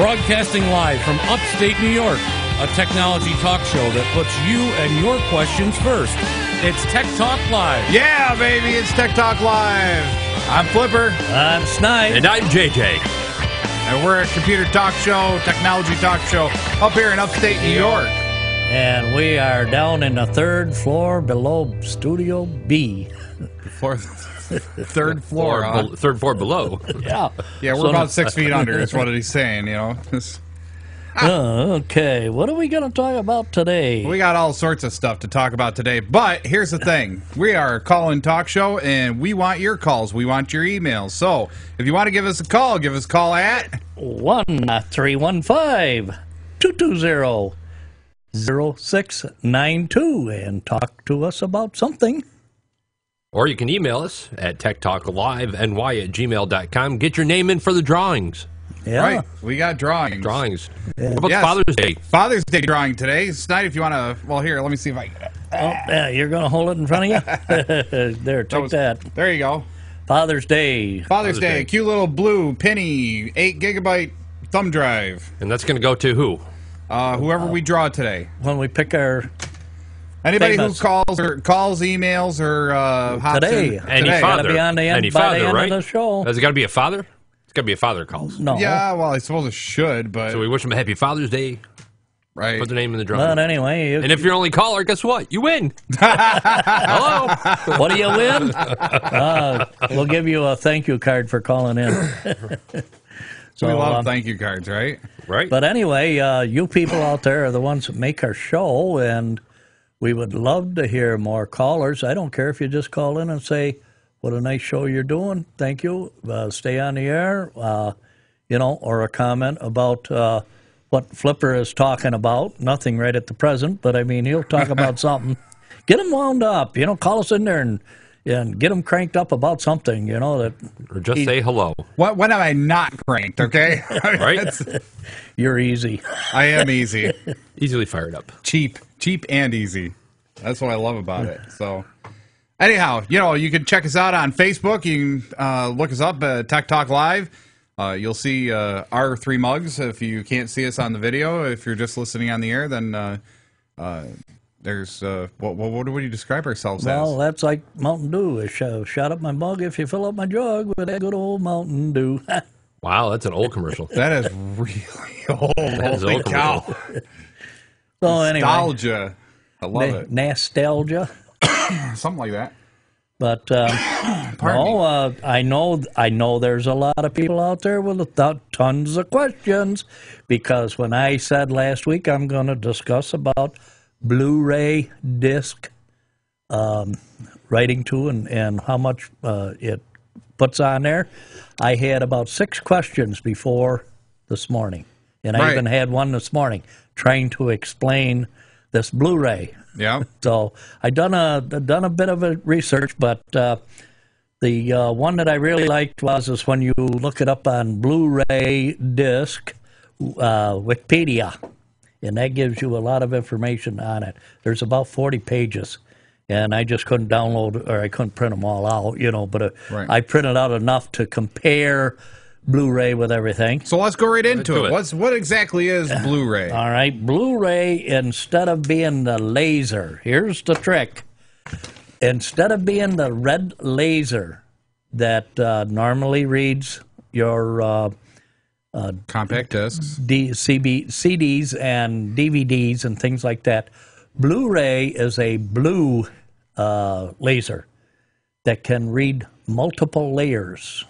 Broadcasting live from upstate New York, a technology talk show that puts you and your questions first. It's Tech Talk Live. Yeah, baby, it's Tech Talk Live. I'm Flipper. I'm Snide. And I'm JJ. And we're a computer talk show, technology talk show, up here in upstate New York. And we are down in the third floor below Studio B. Third floor, huh? Third floor below. Yeah. Yeah, we're about 6 feet under, is what he's saying, you know. Okay, what are we going to talk about today? We got all sorts of stuff to talk about today, but here's the thing. We are a call-in talk show, and we want your calls. We want your emails. So, if you want to give us a call at 1-315-220-0692 and talk to us about something. Or you can email us at techtalkliveny@gmail.com. Get your name in for the drawings. Yeah. Right, we got drawings. Yeah. What about Father's Day? Father's Day drawing today. Snide, if you want to, well, here, let me see if I can get it. Oh, yeah, you're going to hold it in front of you? There, take that. There you go. Father's Day. Father's Day, cute little blue penny 8 gigabyte thumb drive. And that's going to go to who? Whoever we draw today. When we pick our... Anybody famous. who calls, emails, or hops Today. in. Any Today. father. Gotta be on the end, Any by father, the end right? of the show. Has it got to be a father? It's got to be a father calls. No. Yeah, well, I suppose it should, but... So we wish them a happy Father's Day. Right. Put the name in the drawing. But anyway... And if you're only caller, guess what? You win. Hello. What do you win? We'll give you a thank you card for calling in. So we love thank you cards, right? Right. But anyway, you people out there are the ones that make our show, and we would love to hear more callers. I don't care if you just call in and say, what a nice show you're doing. Thank you. Stay on the air, or a comment about what Flipper is talking about. Nothing right at the present, but, I mean, he'll talk about something. Get him wound up. Call us in there and get them cranked up about something, that... Or just say hello. When am I not cranked, okay? Right? You're easy. I am easy. Easily fired up. Cheap and easy. That's what I love about it. So, anyhow, you can check us out on Facebook. You can look us up, Tech Talk Live. You'll see our 3 mugs if you can't see us on the video. If you're just listening on the air, then... there's what do we describe ourselves as? Well, that's like Mountain Dew. Shut up my mug if you fill up my jug with that good old Mountain Dew. Wow, that's an old commercial. That is really old. Holy cow. So anyway, Nostalgia. I love it. Nostalgia. Something like that. But I know there's a lot of people out there with tons of questions, because when I said last week I'm going to discuss about Blu-ray disc writing to and how much it puts on there, I had about 6 questions before this morning, and I even had one this morning trying to explain this Blu-ray. Yeah. So I done a bit of a research, but the one that I really liked was when you look it up on Blu-ray disc Wikipedia. And that gives you a lot of information on it. There's about 40 pages, and I just couldn't download, or I couldn't print them all out, but I printed out enough to compare Blu-ray with everything. So let's go right into it. What exactly is Blu-ray? All right, Blu-ray, instead of being the laser, here's the trick. Instead of being the red laser that normally reads your... compact discs, CDs and DVDs and things like that. Blu-ray is a blue laser that can read multiple layers.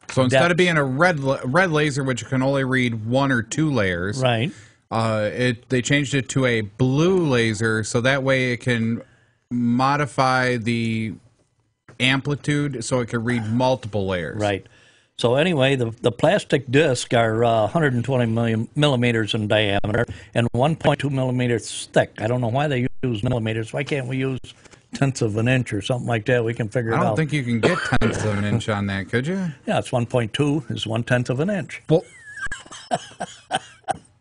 So instead of being a red laser, which can only read 1 or 2 layers, right? They changed it to a blue laser, so that way it can modify the amplitude so it can read multiple layers. Right. So anyway, the plastic discs are 120 millimeters in diameter and 1.2 millimeters thick. I don't know why they use millimeters. Why can't we use tenths of an inch or something like that? We can figure it out. I don't think you can get tenths of an inch on that, could you? Yeah, it's 1.2 is 1/10 of an inch. Well,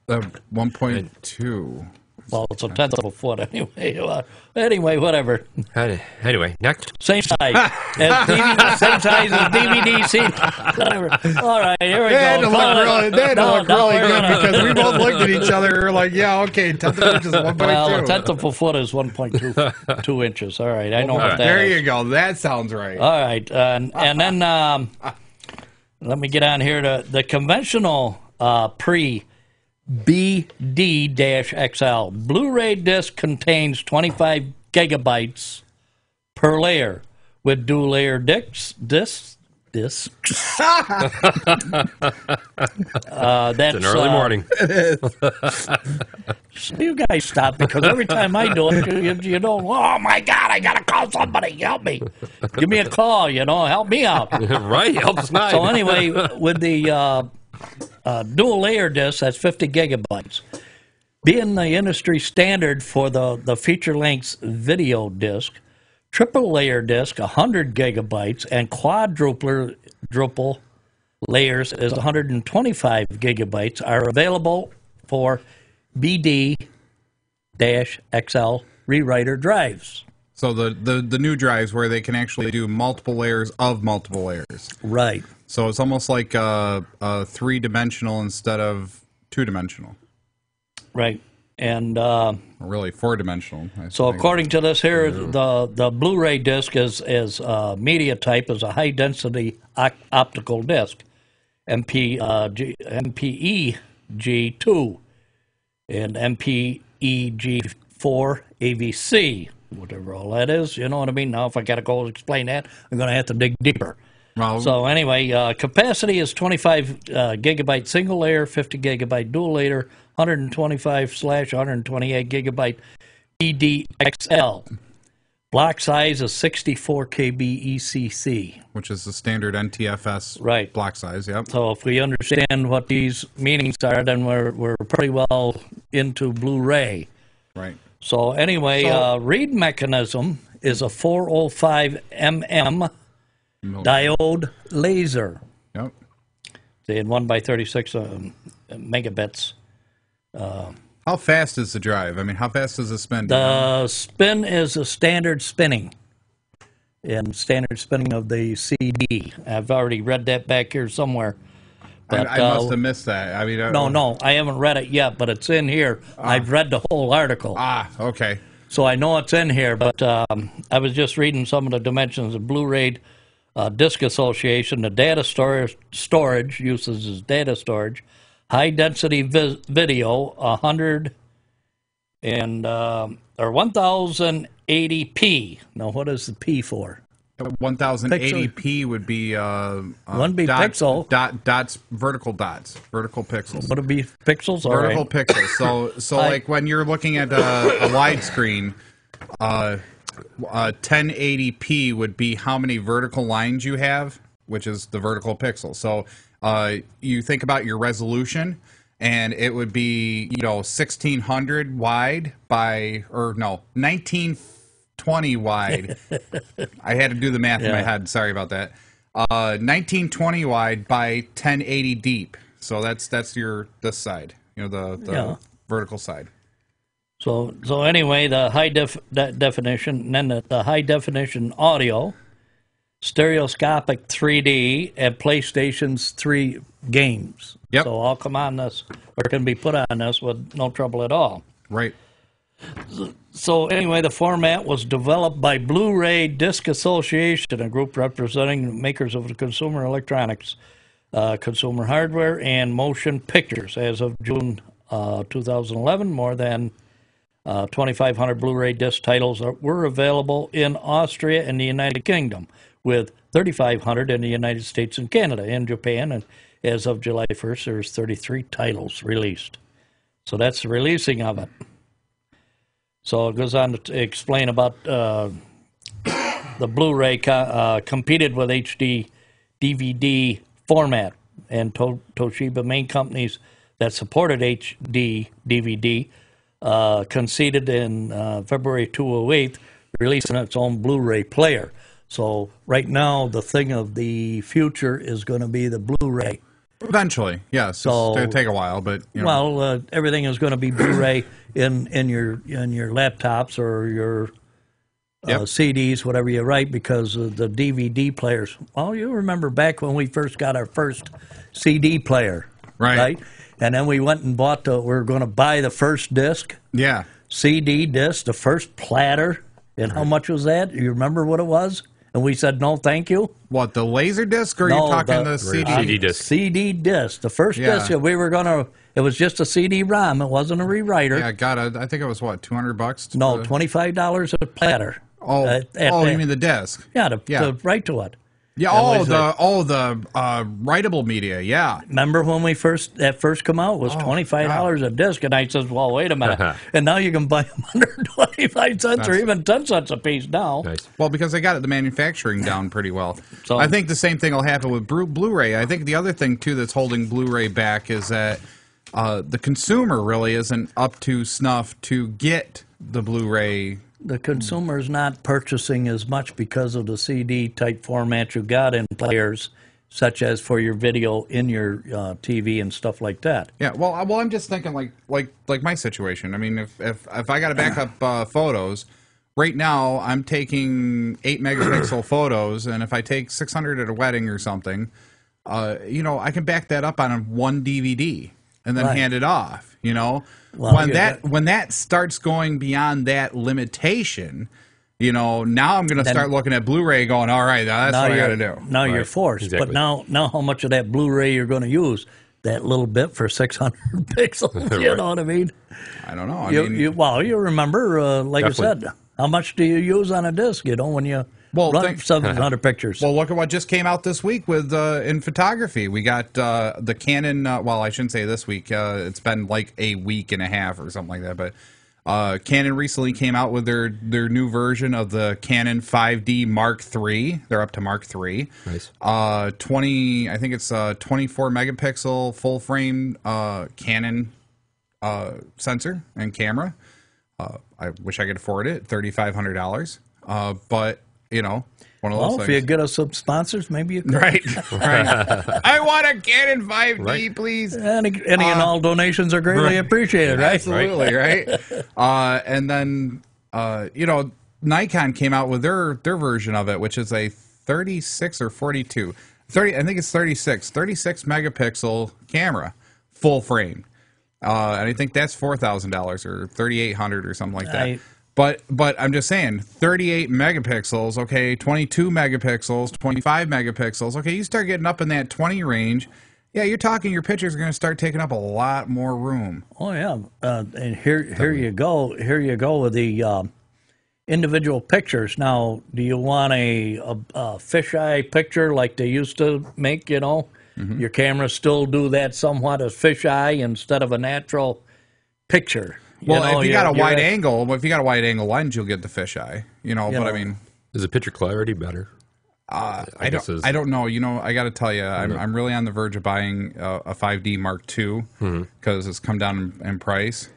1.2. Well, it's a tenth of a foot anyway. Anyway, whatever. Anyway, next. Same size as DVD, same size as DVD CD. Whatever. All right, here we They had go. to look really we're good gonna- because we both looked at each other and were like, yeah, okay, 10th of an inch is 1.2. Well, a tenth of a foot is 1.2 inches. All right, I know what that There is. you go. That sounds right. All right, and then let me get on here to the conventional pre-BD-XL Blu-ray disc contains 25 gigabytes per layer with dual layer discs. That's It's an early morning. You guys stop because every time I do it, you don't. Oh my God! I gotta call somebody. Help me! Give me a call. Help me out. Right? Help Snide. So anyway, with the dual layer disc, that's 50 gigabytes. Being the industry standard for the feature length video disc, triple layer disc 100 gigabytes and quadruple layers is 125 gigabytes are available for BD-XL rewriter drives. So the new drives where they can actually do multiple layers of multiple layers. Right. So it's almost like a 3-dimensional instead of 2-dimensional. Right. And Or really 4-dimensional. so according to this here, the Blu-ray disc is media type is a high density optical disc, MPEG2 and MPEG4 AVC, whatever all that is. You know what I mean? Now, if I got to go explain that, I'm going to have to dig deeper. Well, So anyway, capacity is 25 gigabyte single layer, 50 gigabyte dual layer, 125/128 gigabyte BD-XL. Block size is 64 KB ECC. which is the standard NTFS Right. block size, yep. So if we understand what these meanings are, then we're pretty well into Blu-ray. Right. So anyway, read mechanism is a 405 mm diode laser. Yep. They had 1x36 megabits. How fast is the drive? I mean, how fast does it spin? The spin is a standard spinning. And standard spinning of the CD. I've already read that back here somewhere. But, I must have missed that. I mean, No, I haven't read it yet, but it's in here. I've read the whole article. Okay. So I know it's in here, but I was just reading some of the dimensions of Blu-ray Disc Association. The data storage uses is data storage. High-density video, 100 and or 1080p. Now, what is the P for? 1080p would be One be pixel. dots, vertical pixels. Would it be pixels? All Vertical right. pixels. So like when you're looking at a widescreen, 1080p would be how many vertical lines you have, which is the vertical pixel. So you think about your resolution, and it would be 1600 wide by 1920 wide. I had to do the math in my head. Sorry about that. 1920 wide by 1080 deep. So that's this side. The vertical side. So anyway, the high definition, and then the high definition audio, stereoscopic 3D, and PlayStation's 3 games. Yep. So all come on this, or can be put on this with no trouble at all. Right. So anyway, the format was developed by Blu-ray Disc Association, a group representing makers of the consumer electronics, consumer hardware, and motion pictures. As of June 2011, more than 2,500 Blu-ray disc titles were available in Austria and the United Kingdom, with 3,500 in the United States and Canada and Japan. And as of July 1st, there's 33 titles released. So that's the releasing of it. So it goes on to explain about the Blu-ray competed with HD DVD format, and Toshiba, main companies that supported HD DVD, conceded in February 2008, releasing its own Blu-ray player. So right now, the thing of the future is going to be the Blu-ray. Eventually, yes. So- it's going to take a while, but you know. Well, everything is going to be Blu-ray in your laptops or your Yep. CDs, whatever you write, because of the DVD players. Well, you remember back when we first got our first CD player, Right. And then we went and bought we were going to buy the first disc, Yeah. CD disc, the first platter, and how much was that? You remember what it was? And we said no, thank you. What, the laser disc, or are No, you talking the the CD? CD disc. CD disc, the first Yeah. disc that we were going to. It was just a CD-ROM. It wasn't a rewriter. Yeah, God, I think it was, what, $200? No, $25 a platter. Oh, you mean the disc? Yeah, to write to it. Yeah. That was The writable media. Yeah. Remember when that first come out? It was $25 a disc, and I says, "Well, wait a minute," and now you can buy them under 25 cents or even 10 cents a piece now. Nice. Well, because they got the manufacturing down pretty well. So- I think the same thing will happen with Blu-ray. I think the other thing too that's holding Blu-ray back is that the consumer really isn't up to snuff to get the Blu-ray. The consumer's not purchasing as much because of the CD type format you got in players, such as for your video in your TV and stuff like that. Yeah, well, I'm just thinking like my situation. I mean, if I got to back up photos, right now I'm taking 8 megapixel photos, and if I take 600 at a wedding or something, I can back that up on one DVD and then Right. hand it off. Well, When that starts going beyond that limitation, now I'm going to start looking at Blu-ray, going, all right, that's what I got to do. Now you're forced. Exactly. But now how much of that Blu-ray you're going to use? That little bit for 600 pixels. You know what I mean? I don't know. You remember, like Definitely. I said, how much do you use on a disc? When you run 700 pictures. Well, look at what just came out this week with in photography. We got the Canon. Well, I shouldn't say this week. It's been like a week and a half or something like that. But Canon recently came out with their new version of the Canon 5D Mark III. They're up to Mark III. Nice. 20. I think it's 24 megapixel full frame Canon sensor and camera. I wish I could afford it. $3,500. But one of those Well, if you things. get us some sponsors, maybe you could. Right. I want a Canon 5D, please. Any and all donations are greatly appreciated, right? Absolutely, right? And then, Nikon came out with their version of it, which is a 36 or 42. I think it's 36 megapixel camera, full frame. And I think that's $4,000 or $3,800 or something like that. But I'm just saying, 38 megapixels, okay, 22 megapixels, 25 megapixels, okay, you start getting up in that 20 range, yeah, you're talking your pictures are going to start taking up a lot more room. Oh yeah, and here you go. Here you go with the individual pictures. Now, do you want a fisheye picture like they used to make? Your cameras still do that somewhat as fisheye instead of a natural picture. Well, if you got a wide angle lens, you'll get the fisheye. But I mean, Is the picture clarity better? I don't know. I got to tell you, I'm really on the verge of buying a 5D Mark II because it's come down in price.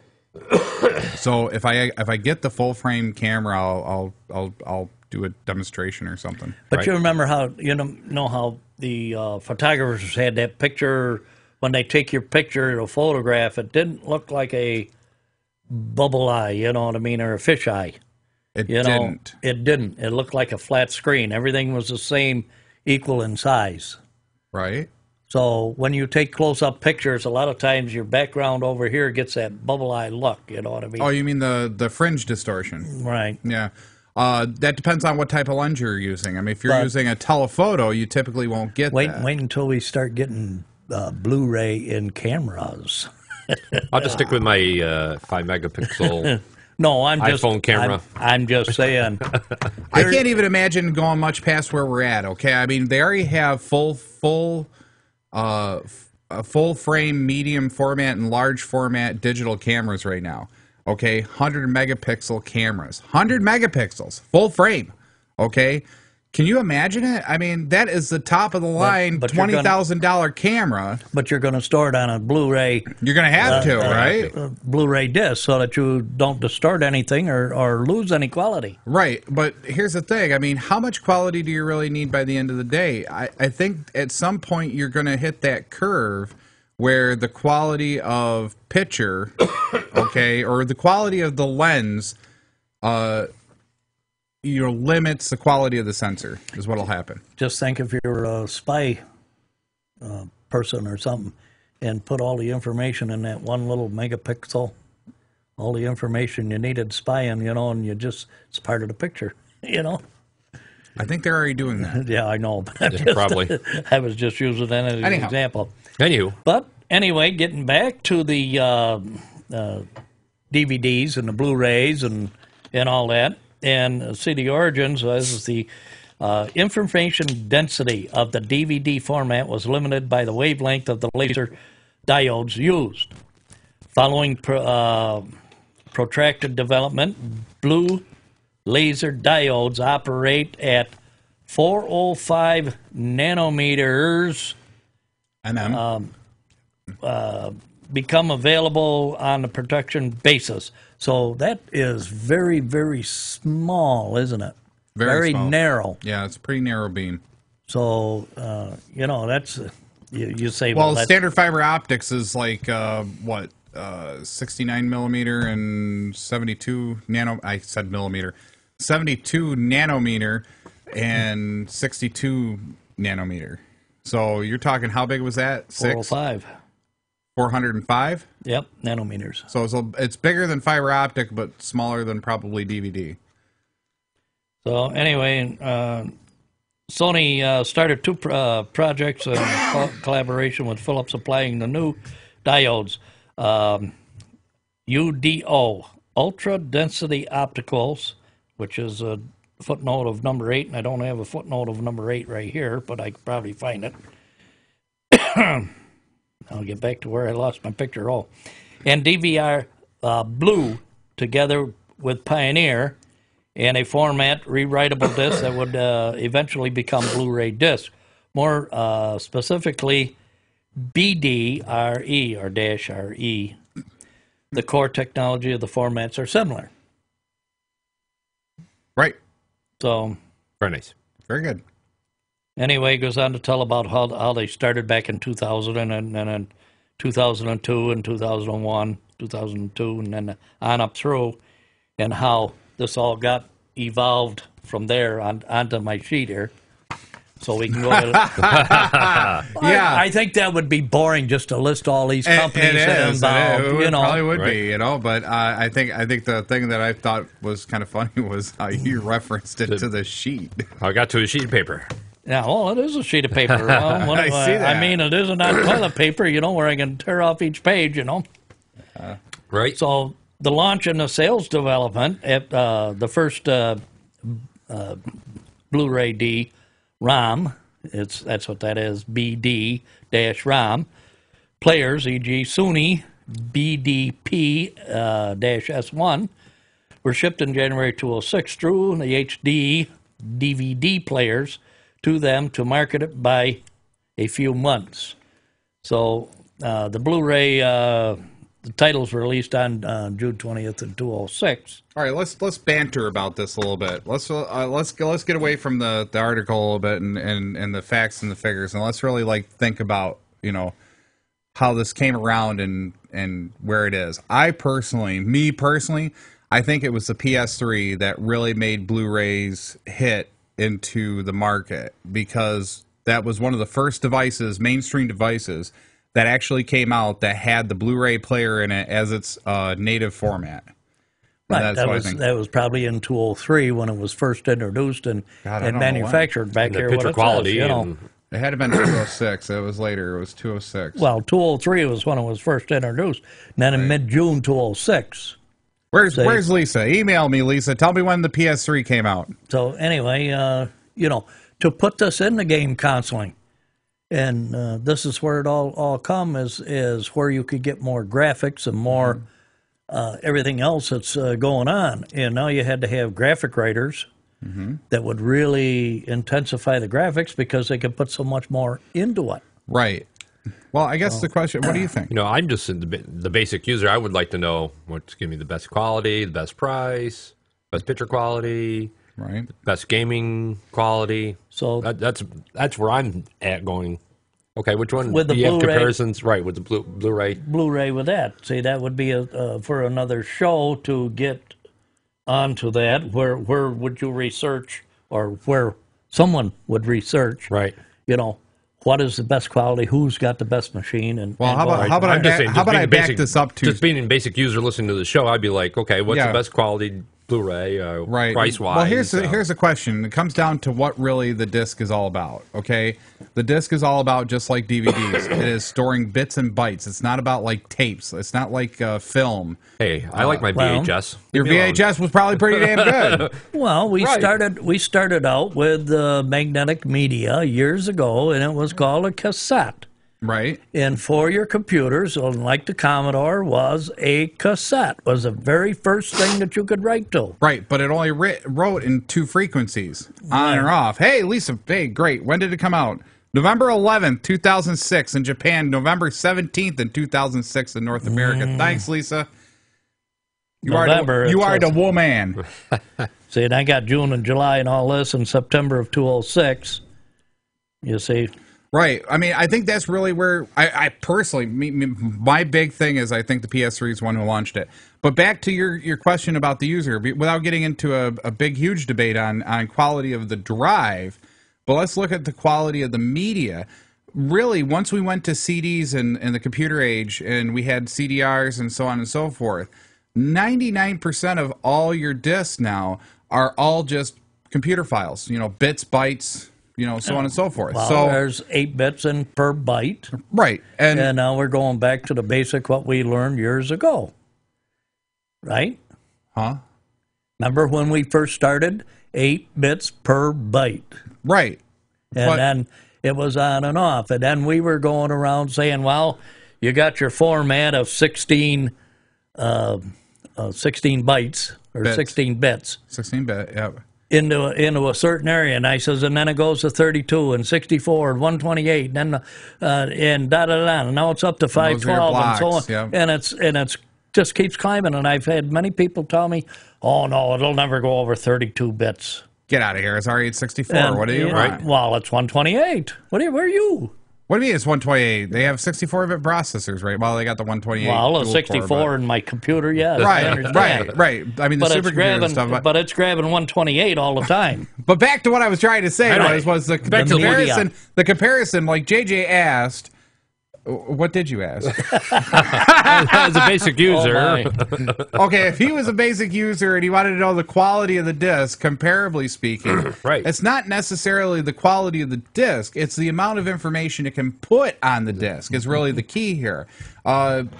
So if I get the full frame camera, I'll do a demonstration or something. But you remember how how the photographers had that picture when they take your picture or photograph, it didn't look like a bubble eye, you know what I mean, or a fish eye. It didn't. It didn't. It looked like a flat screen. Everything was the same, equal in size. Right. So when you take close-up pictures, a lot of times your background over here gets that bubble eye look, you know what I mean? Oh, you mean the fringe distortion? Right. Yeah. That depends on what type of lens you're using. I mean, if you're using a telephoto, you typically won't get that. Wait until we start getting Blu-ray in cameras. I'll just stick with my 5 megapixel No, I'm just iPhone camera. I'm just saying. I can't even imagine going much past where we're at. Okay, I mean they already have full frame, medium format, and large format digital cameras right now. Okay, 100 megapixel cameras, 100 megapixels, full frame. Okay, Can you imagine it? I mean, that is the top of the line but you're $20,000 camera. But you're going to store it on a Blu-ray. You're going to have to, right? Blu-ray disc, so that you don't distort anything or lose any quality. Right, but here's the thing. I mean, how much quality do you really need by the end of the day? I think at some point you're going to hit that curve where the quality of picture, okay, or the quality of the lens, limits the quality of the sensor is what'll happen. Just think if you're a spy person or something and put all the information in that one little megapixel, all the information you needed spying, and it's part of the picture, I think they're already doing that. Yeah, I know. Probably. I was just using that as an example. Anywho. But anyway, getting back to the DVDs and the Blu-rays and all that, and see the origins. This is the information density of the DVD format was limited by the wavelength of the laser diodes used. Following protracted development, blue laser diodes operate at 405 nanometers. Become available on a production basis. So that is very, very small, isn't it? Very small. Narrow. Yeah, it's a pretty narrow beam. So, that's, you say... Well, standard fiber optics is like, 69 millimeter and 72 nano... I said millimeter. 72 nanometer and 62 nanometer. So you're talking, how big was that? 405. 405? Yep, nanometers. So it's bigger than fiber optic, but smaller than probably DVD. So anyway, Sony started two projects in collaboration with Philips, applying the new diodes, UDO, Ultra Density Opticals, which is a footnote of number 8, and I don't have a footnote of number 8 right here, but I could probably find it. I'll get back to where I lost my picture. And DVR Blue, together with Pioneer, and a format rewritable disc that would eventually become Blu-ray disc. More specifically, BD-RE or -RE. The core technology of the formats are similar. Right. So Very nice. Very good. Anyway, it goes on to tell about how they started back in 2000 and then 2002 and 2001, 2002, and then on up through, and how this all got evolved from there onto my sheet here. So we can go to... Yeah. I think that would be boring just to list all these companies that are involved. It probably would be, but I think the thing that I thought was kind of funny was how you referenced it to the sheet. I got to a sheet of paper. Yeah, well, it is a sheet of paper. Well, I see that. I mean, it isn't on toilet paper, where I can tear off each page, Right. So the launch and the sales development at the first Blu-ray D ROM, that's what that is, BD-ROM, players, e.g. Sony BDP-S1, were shipped in January 2006 through the HD DVD players to them to market it by a few months. So the Blu-ray, the titles were released on June 20th of 2006. All right, let's banter about this a little bit. Let's get away from the article a little bit and the facts and the figures, and let's really think about how this came around and where it is. Me personally, I think it was the PS3 that really made Blu-rays hit into the market, because that was one of the first devices, mainstream devices, that actually came out that had the Blu-ray player in it as its native format. Right, that was probably in 2003 when it was first introduced and manufactured back here. Picture quality, it had to have been 206. It was later. It was 206. Well, 203 was when it was first introduced. And then in mid-June 206. Where's Lisa? Email me, Lisa. Tell me when the PS3 came out. So anyway, to put this in the game consoling, and this is where it all comes, is where you could get more graphics and more everything else that's going on. And now you had to have graphic writers that would really intensify the graphics because they could put so much more into it. Right. Well, I guess the question, what do you think? You know, I'm just the basic user. I would like to know what's giving me the best quality, the best price, best picture quality, Right. best gaming quality. So that's where I'm at going. Okay, which one? With the do you have Blu-ray- comparisons? Right, with the Blu-ray. Blu-ray with that. See, that would be for another show to get onto that. Where would you research, or where someone would research? Right. You know, what is the best quality? Who's got the best machine? And Well, how about I'm just saying, just being I a back basic- this up to just being a basic user listening to the show? I'd be like, okay, what's Yeah. the best quality Blu-ray, right price wise? Well, here's the question. It comes down to what really the disc is all about. Okay, the disc is all about, just like DVDs. It is storing bits and bytes. It's not about like tapes. It's not like film. Hey, I like my well, VHS. Your Leave me alone. VHS was probably pretty damn good. well, we Right. started out with magnetic media years ago, and it was called a cassette. Right. And for your computers, like the Commodore, was a cassette. Was the very first thing that you could write to. Right, but it only wrote in 2 frequencies, on or off. Hey, Lisa, hey, great. When did it come out? November 11th, 2006 in Japan, November 17th in 2006 in North America. Thanks, Lisa. You November, are the woman. See, and I got June and July and all this in September of 2006. You see, Right. I mean, I think that's really where I personally, my big thing is I think the PS3 is one who launched it. But back to your question about the user, without getting into a big, huge debate on quality of the drive, but let's look at the quality of the media. Really, once we went to CDs in the computer age and we had CDRs and so on and so forth, 99% of all your discs now are all just computer files, bits, bytes, so on and so forth. well, so there's 8 bits in per byte. right, And now we're going back to the basic what we learned years ago. Right? huh? Remember when we first started? 8 bits per byte. Right. And But- then it was on and off. And then we were going around saying, well, you got your format of 16 bytes or Bits. 16 bits 16-bit, yeah. into a certain area. And I says, and then it goes to 32 and 64 and 128 and then and da-da-da. And now it's up to those are your 512 and so on. blocks, yeah. And it's just keeps climbing. And I've had many people tell me, oh, no, it'll never go over 32 bits. Get out of here. It's already at 64. And, What do you want? Well, it's 128. Where are you? What do you mean it's 128? They have 64-bit processors, right? Well, they got the 128. Well, a dual 64 core, in my computer, yes. I but- understand. right. I mean, the But it's supercomputer grabbing, and stuff. but it's grabbing 128 all the time. But back to what I was trying to say Right. was the Back to the comparison. media. The comparison, like JJ asked. What did you ask? As a basic user, Oh, my. Okay, if he was a basic user and he wanted to know the quality of the disc, comparably speaking, Right. it's not necessarily the quality of the disc, it's the amount of information it can put on the disc is really the key here.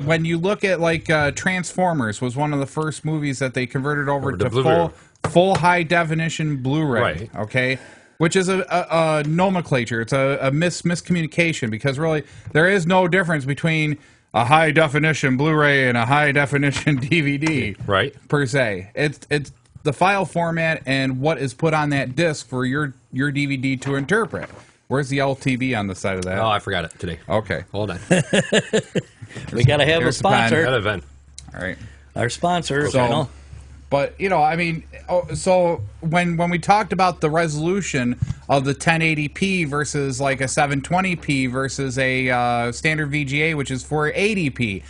When you look at, like, Transformers was one of the first movies that they converted over to to Blu-ray. full high-definition Blu-ray, Right. okay? Which is a nomenclature. It's a miscommunication because really there is no difference between a high definition Blu-ray and a high definition DVD, Right. Per se. It's the file format and what is put on that disc for your DVD to interpret. Where's the LTB on the side of that? oh, I forgot it today. Okay, Hold on. We got to have a Here's the pen. sponsor. That event. all right. Our sponsor. So, but I mean, so when we talked about the resolution of the 1080p versus like a 720p versus a standard VGA, which is 480p,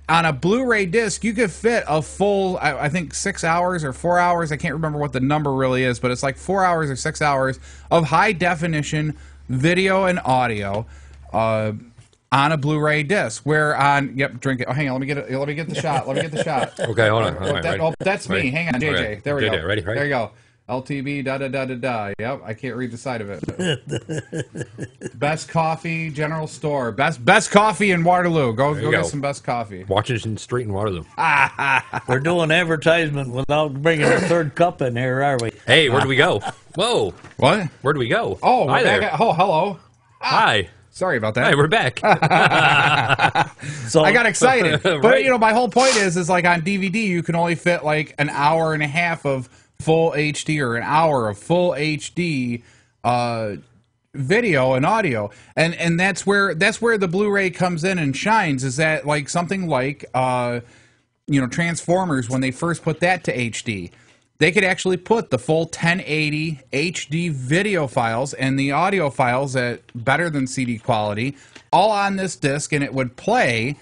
on a Blu-ray disc, you could fit a full, I think 6 hours or 4 hours. I can't remember what the number really is, but it's like 4 hours or 6 hours of high definition video and audio. On a Blu-ray disc, where on drink it. Oh, hang on, let me get the shot. Okay, hold on. Oh, that's me. Ready. Hang on, JJ. Okay. There we JJ, go. ready? There you go. LTB da da da da da. Yep, I can't read the side of it. Best coffee, general store. Best coffee in Waterloo. Go you get go. some best coffee. Washington Street in Waterloo. We're doing advertisement without bringing a third cup in here, are we? Hey, where do we go? Whoa. What? Where do we go? Oh, hi we're there. back at, hello. Hi. Sorry about that. Hey, we're back. So I got excited. But Right. my whole point is like on DVD you can only fit like an hour and a half of full HD or an hour of full HD video and audio, and that's where the Blu-ray comes in and shines. Is that like something like Transformers, when they first put that to HD, they could actually put the full 1080 HD video files and the audio files at better than CD quality all on this disc, and it would play,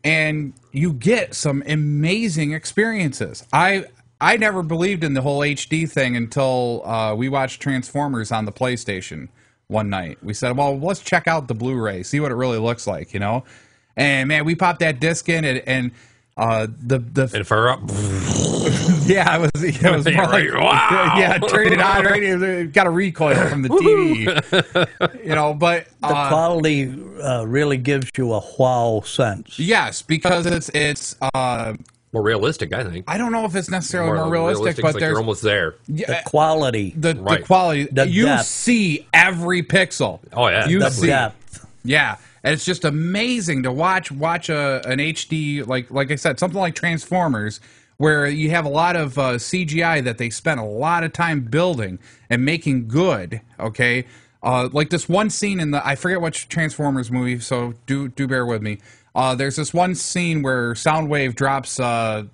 and you get some amazing experiences. I never believed in the whole HD thing until we watched Transformers on the PlayStation one night. We said, well, let's check out the Blu-ray, see what it really looks like, And man, we popped that disc in, and and fire up. Yeah, it was more like, wow. Yeah, turn it on, right? It got a recoil from the TV, but the quality really gives you a wow sense. Yes, because it's more realistic, I think. I don't know if it's necessarily more realistic, but like there's you're almost there. The quality, the quality, you depth. see every pixel. Oh yeah, the depth. Yeah. And it's just amazing to watch an HD, like I said, something like Transformers, where you have a lot of CGI that they spent a lot of time building and making good, okay? Like this one scene I forget which Transformers movie, so do bear with me. There's this one scene where Soundwave drops a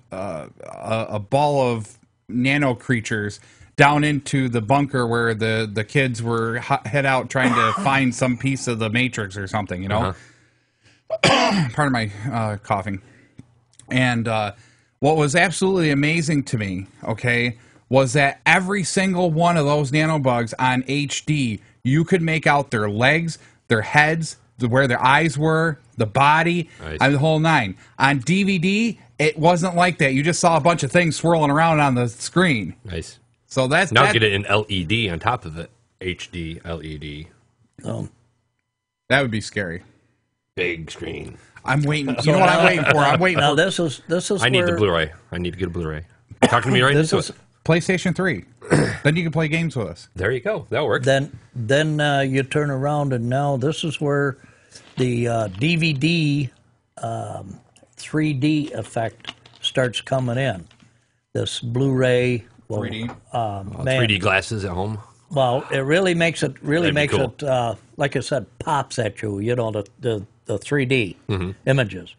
ball of nano creatures down into the bunker where the kids were head out trying to find some piece of the Matrix or something, Pardon my coughing. And what was absolutely amazing to me, okay, was that every single one of those nanobugs on HD, you could make out their legs, their heads, where their eyes were, the body, nice. And the whole nine. On DVD, it wasn't like that. You just saw a bunch of things swirling around on the screen. Nice. So that's now get it in LED on top of it. HD LED. That would be scary. Big screen. I'm waiting. You know what I'm waiting for? I'm waiting Now for. this is. I need the Blu-ray. I need to get a Blu-ray. You talking to me right now? This is PlayStation 3. Then you can play games with us. There you go. That works. then you turn around, and now this is where the DVD 3D effect starts coming in. This Blu-ray. Well, 3D. Man, 3D glasses at home. Well, it really makes it cool. like I said, pops at you. The 3D images,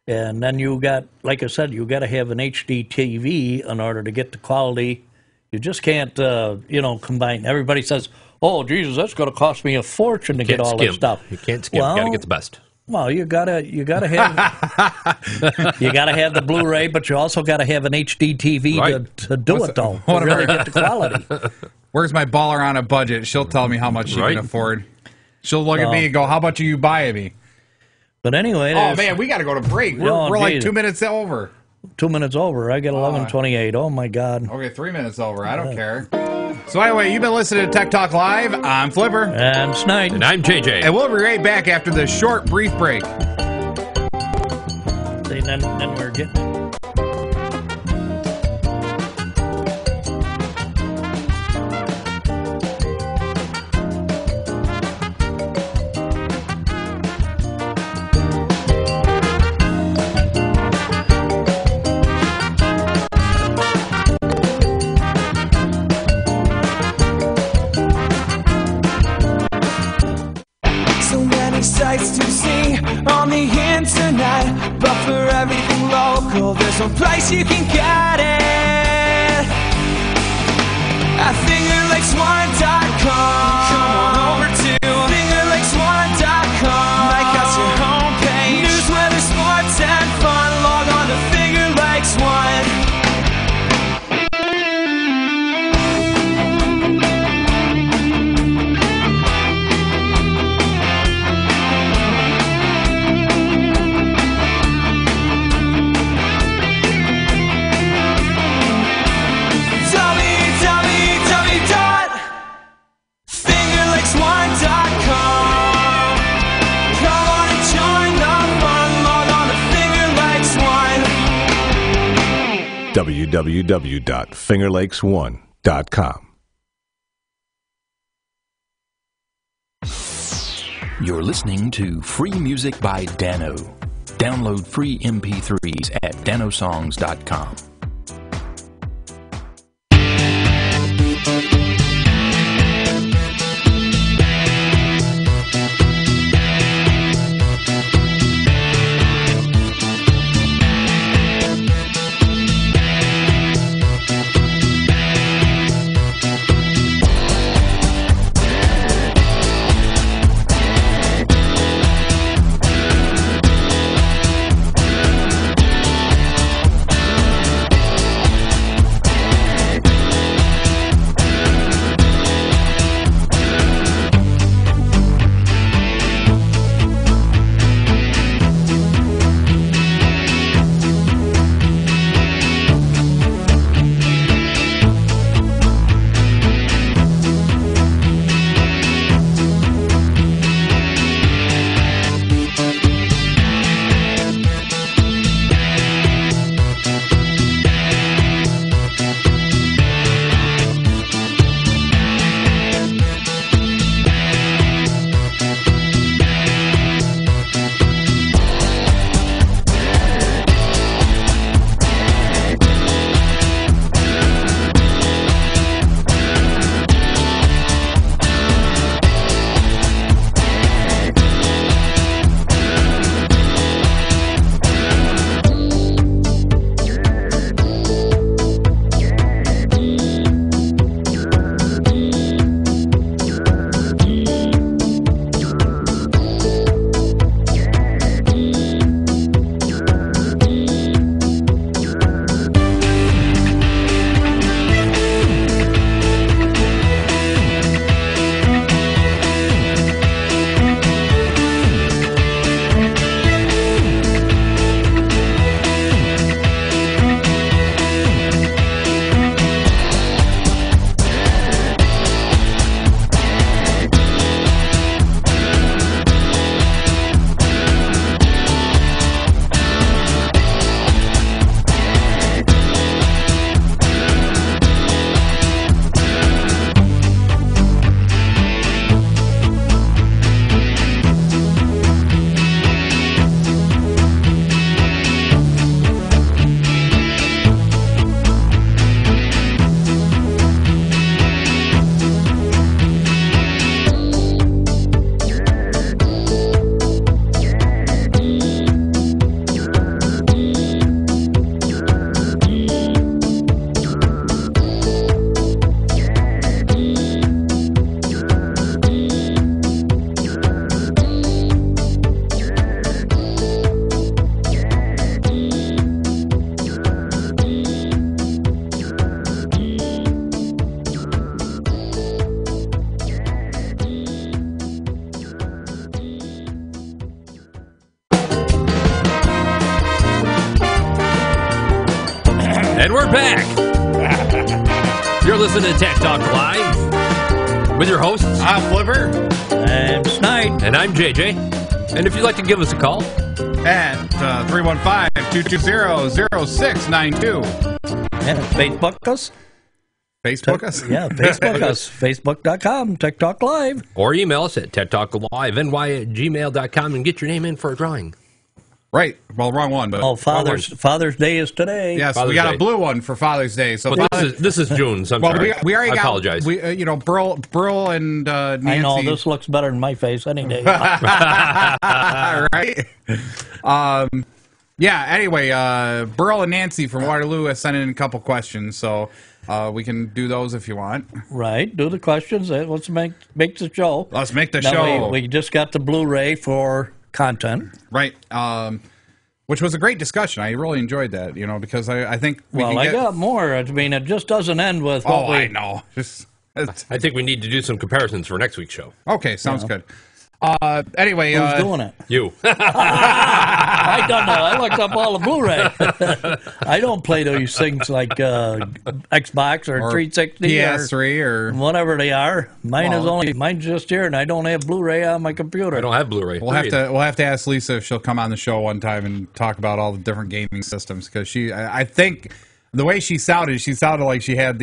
and then you got, like I said, you got to have an HD TV in order to get the quality. You just can't, combine. Everybody says, "Oh, Jesus, that's going to cost me a fortune to get all this stuff." You can't skip. You got to get the best. Well, you gotta have you gotta have the Blu-ray, but you also gotta have an HD TV to do it though. To really get the quality. Where's my baller on a budget? She'll tell me how much she can afford. She'll look at me and go, "How much are you buying me?" But anyway, oh man, we got to go to break. We're like 2 minutes over. 2 minutes over. I got 11:28. Oh my God. Okay, 3 minutes over. I don't care. So anyway, you've been listening to Tech Talk Live. I'm Flipper. And Snide. And I'm JJ. And we'll be right back after this short, brief break. See, then we're getting... sights to see on the internet, but for everything local, there's no place you can get it. At fingerlakes1.com. Come on over to fingerlakes1.com. Make us your homepage. News, weather, sports, and fun. Log on to Finger Lakes One. www.fingerlakes1.com. You're listening to Free Music by Dano. Download free MP3s at danosongs.com. back. You're listening to Tech Talk Live with your hosts. I'm Flipper. And Snide. And I'm JJ. And if you'd like to give us a call At 315-220-0692. And Facebook us. Facebook us? Yeah, Facebook us. Facebook.com, Tech Talk Live. or email us at techtalklive@gmail.com and get your name in for a drawing. Right. Well, wrong one, but... Oh, Father's Day is today. Yes, Father's we got Day. a blue one for Father's Day. So But this is June, so I'm well, sorry. we already I got... apologize. We, Burl and Nancy... I know, this looks better than my face any day. right? Yeah, anyway, Burl and Nancy from Waterloo has sent in a couple questions, so we can do those if you want. Right, do the questions. Let's make the show. Let's make the Now, show. We just got the Blu-ray for content. Right. Which was a great discussion. I really enjoyed that, because I think we Well, can I get... got more. I mean, it just doesn't end with what Oh, we... I know. I think we need to do some comparisons for next week's show. Okay, sounds good. Anyway... Who's doing it? You. I don't know. I looked up all the Blu-ray. I don't play those things like Xbox or 360 PS3 or... whatever they are. Mine's just here, and I don't have Blu-ray on my computer. I don't have Blu-ray. We'll have to ask Lisa if she'll come on the show one time and talk about all the different gaming systems, because I think the way she sounded like she had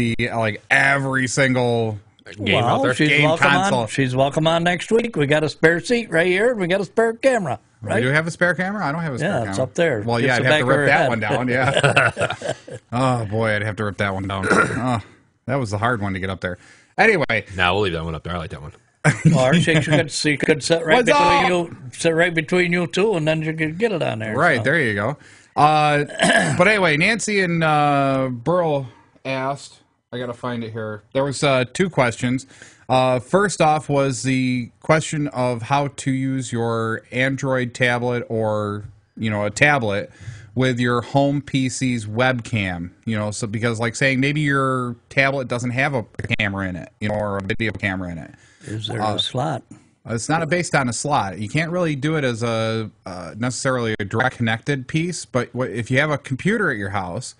every single game out there. She's Game welcome console. on. She's welcome on next week. We got a spare seat right here, and we got a spare camera. Right? Do you have a spare camera? I don't have a spare camera. Yeah, it's up there. Well, It's yeah, the I'd have to back of rip her that head. one down, yeah. Oh, boy, I'd have to rip that one down. Oh, that was the hard one to get up there. Anyway. No, we'll leave that one up there. I like that one. Or she could sit right What's between up? you, sit right between you two, and then you could get it on there. Right, so. there you go. But anyway, Nancy and Burl asked, I got to find it here. There was two questions. First off was the question of how to use your Android tablet or, a tablet with your home PC's webcam, so because saying maybe your tablet doesn't have a camera in it, or a video camera in it. Is there a slot? It's not based on a slot. You can't really do it as a necessarily a direct connected piece, but if you have a computer at your house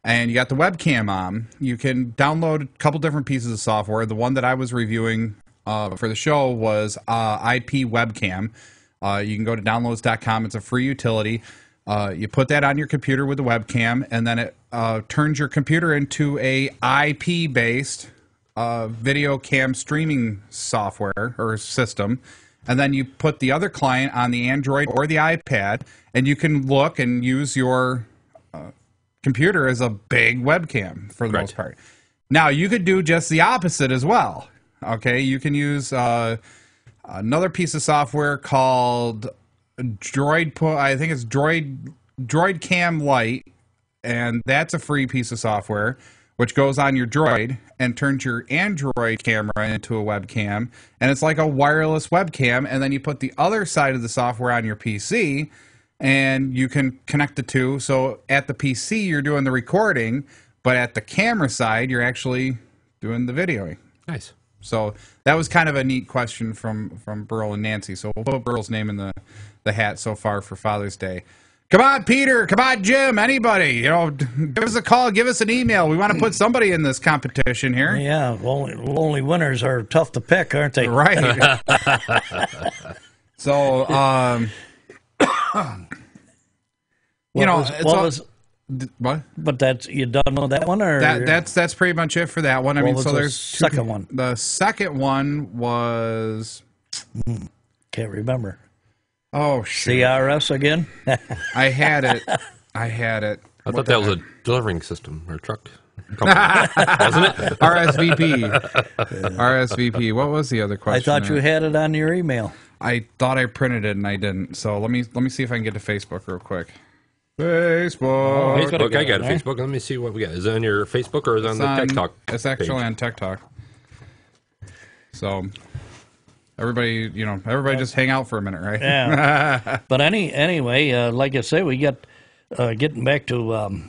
and you got the webcam on, you can download a couple different pieces of software. The one that I was reviewing for the show was IP Webcam. You can go to downloads.com. It's a free utility. You put that on your computer with the webcam, and then it turns your computer into a IP-based video cam streaming software or system. And then you put the other client on the Android or the iPad, and you can look and use your computer as a big webcam for the most part. Now, you could do just the opposite as well. Okay, you can use another piece of software called I think it's Droid Cam Lite, and that's a free piece of software which goes on your Droid and turns your Android camera into a webcam, and it's like a wireless webcam. And then you put the other side of the software on your PC, and you can connect the two. So at the PC, you're doing the recording, but at the camera side, you're actually doing the videoing. Nice. So that was kind of a neat question from Burl and Nancy. So we'll put Burl's name in the hat so far for Father's Day. Come on, Peter. Come on, Jim. Anybody. Give us a call. Give us an email. We want to put somebody in this competition here. Yeah, only winners are tough to pick, aren't they? Right. So, what? But that's you done with that one, or That's pretty much it for that one. I mean, was so the there's second one? The second one was can't remember. oh shit. CRS again? I had it. I I thought that was a delivering system or truck company, wasn't it? RSVP. What was the other I question? thought you had it on your email. I thought I printed it and I didn't. So let me see if I can get to Facebook real quick. Facebook. Facebook. I got a Facebook. Let me see what we got. Is it on your Facebook or is it on the Tech Talk? It's actually page? on Tech Talk. So everybody just hang out for a minute, right? Yeah. But anyway, like I say, we got getting back to